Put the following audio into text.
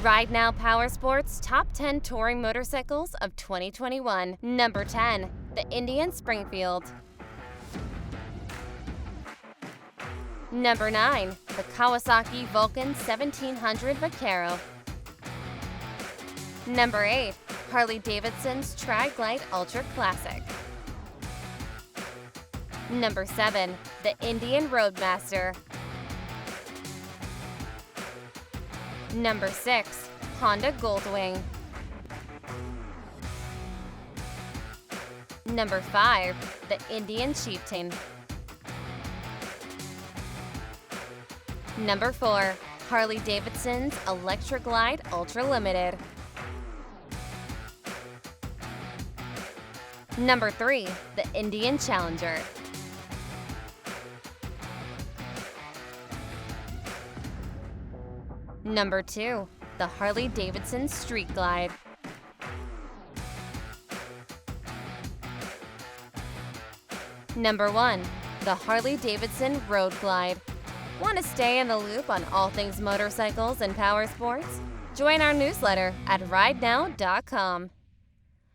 Ride Now Powersports Top 10 Touring Motorcycles of 2021. Number 10. The Indian Springfield. Number 9. The Kawasaki Vulcan 1700 Vaquero. Number 8. Harley-Davidson's Tri-Glide Ultra Classic. Number 7. The Indian Roadmaster. Number 6. Honda Goldwing. Number 5. The Indian Chieftain. Number 4. Harley-Davidson's Electra Glide Ultra Limited. Number 3. The Indian Challenger. Number 2. The Harley-Davidson Street Glide. Number 1. The Harley-Davidson Road Glide. Want to stay in the loop on all things motorcycles and power sports? Join our newsletter at ridenow.com.